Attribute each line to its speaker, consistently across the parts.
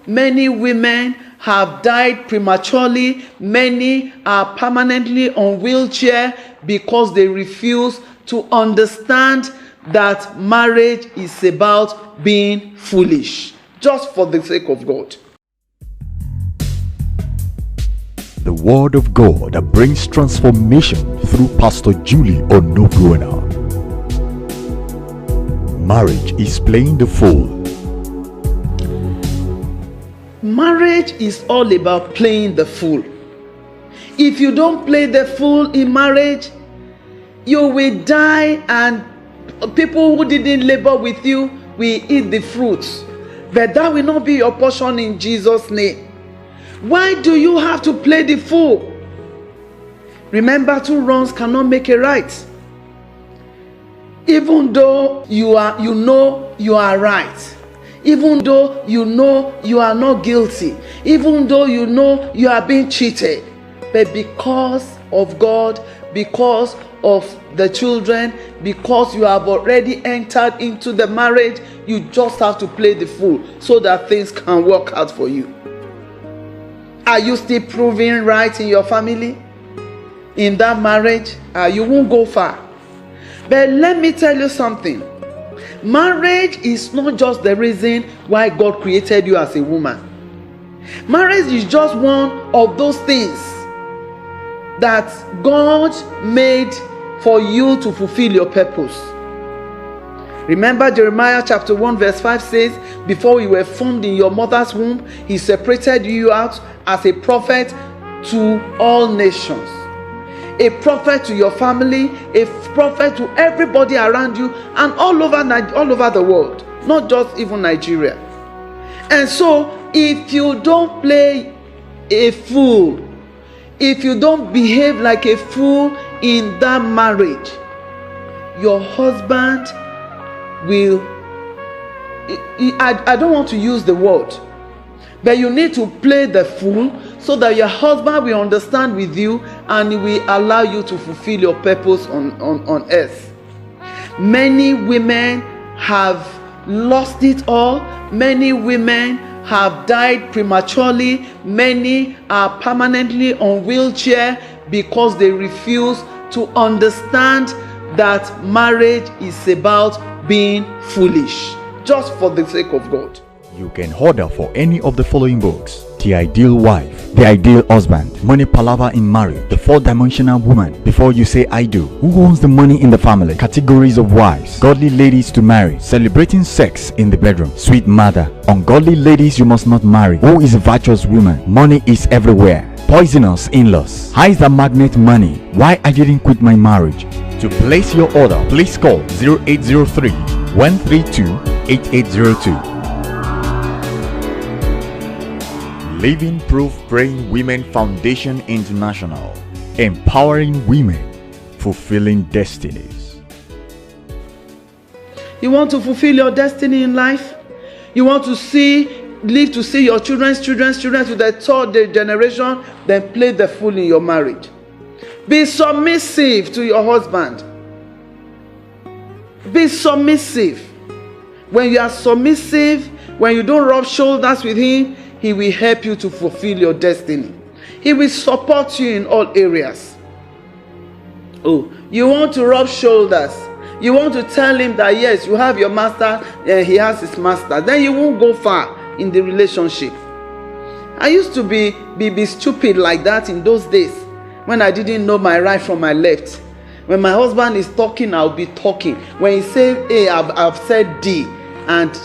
Speaker 1: many women have died prematurely. Many are permanently on wheelchair because they refuse to understand that marriage is about being foolish, just for the sake of God.
Speaker 2: The Word of God that brings transformation through Pastor Julie Onogbuena. Marriage is playing the fool.
Speaker 1: Marriage is all about playing the fool. If you don't play the fool in marriage, you will die, and people who didn't labor with you will eat the fruits. But that will not be your portion in Jesus' name. Why do you have to play the fool? Remember, two wrongs cannot make a right. Even though you know you are right, even though you know you are not guilty, even though you know you are being cheated, but because of God, because of the children, because you have already entered into the marriage, you just have to play the fool so that things can work out for you. Are you still proving right in your family, in that marriage? You won't go far. But let me tell you something. Marriage is not just the reason why God created you as a woman. Marriage is just one of those things that God made for you to fulfill your purpose. Remember, Jeremiah chapter 1 verse 5 says, before you were formed in your mother's womb, he separated you out as a prophet to all nations. A prophet to your family, a prophet to everybody around you, and all over the world, not just even Nigeria. And so, if you don't play a fool, if you don't behave like a fool in that marriage, your husband will, I don't want to use the word, but you need to play the fool so that your husband will understand with you and he will allow you to fulfill your purpose on earth. Many women have lost it all. Many women have died prematurely. Many are permanently on wheelchair because they refuse to understand that marriage is about being foolish, just for the sake of God.
Speaker 2: You can order for any of the following books: The Ideal Wife, The Ideal Husband, Money Palaver in Marriage, The Four-Dimensional Woman, Before You Say I Do, Who Owns the Money in the Family, Categories of Wives, Godly Ladies to Marry, Celebrating Sex in the Bedroom, Sweet Mother, Ungodly Ladies You Must Not Marry, Who is a Virtuous Woman, Money is Everywhere, Poisonous In-Laws, How is the Magnet Money, Why I Didn't Quit My Marriage. To place your order, please call 0803 132 8802. Living Proof Praying Women Foundation International, empowering women, fulfilling destinies.
Speaker 1: You want to fulfill your destiny in life? You want to live to see your children's to the third generation? Then play the fool in your marriage. Be submissive to your husband. Be submissive. When you are submissive, when you don't rub shoulders with him, he will help you to fulfill your destiny. He will support you in all areas. Oh, you want to rub shoulders. You want to tell him that yes, you have your master and he has his master. Then you won't go far in the relationship. I used to be stupid like that in those days when I didn't know my right from my left. When my husband is talking, I'll be talking. When he says A, I've said D, and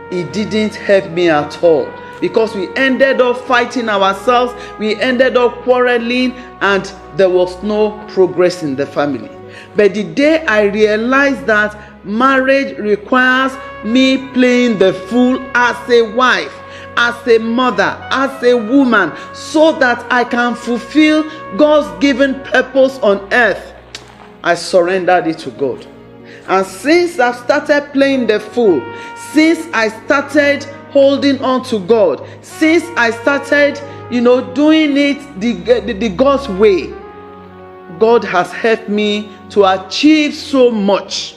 Speaker 1: he didn't help me at all. Because we ended up fighting ourselves, we ended up quarreling, and there was no progress in the family. But the day I realized that marriage requires me playing the fool as a wife, as a mother, as a woman, so that I can fulfill God's given purpose on earth, I surrendered it to God. And since I've started playing the fool, since I started holding on to God, since I started, doing it the God's way, God has helped me to achieve so much.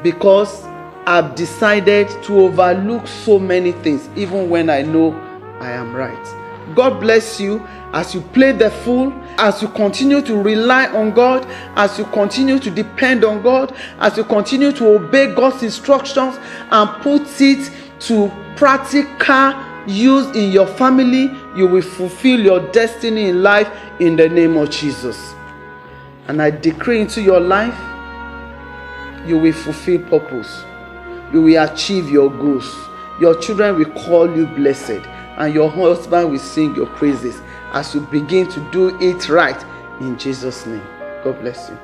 Speaker 1: Because I've decided to overlook so many things, even when I know I am right. God bless you as you play the fool, as you continue to rely on God, as you continue to depend on God, as you continue to obey God's instructions and put it to practical use in your family. You will fulfill your destiny in life in the name of Jesus. And I decree into your life, you will fulfill purpose. You will achieve your goals. Your children will call you blessed, and your husband will sing your praises as you begin to do it right in Jesus' name. God bless you.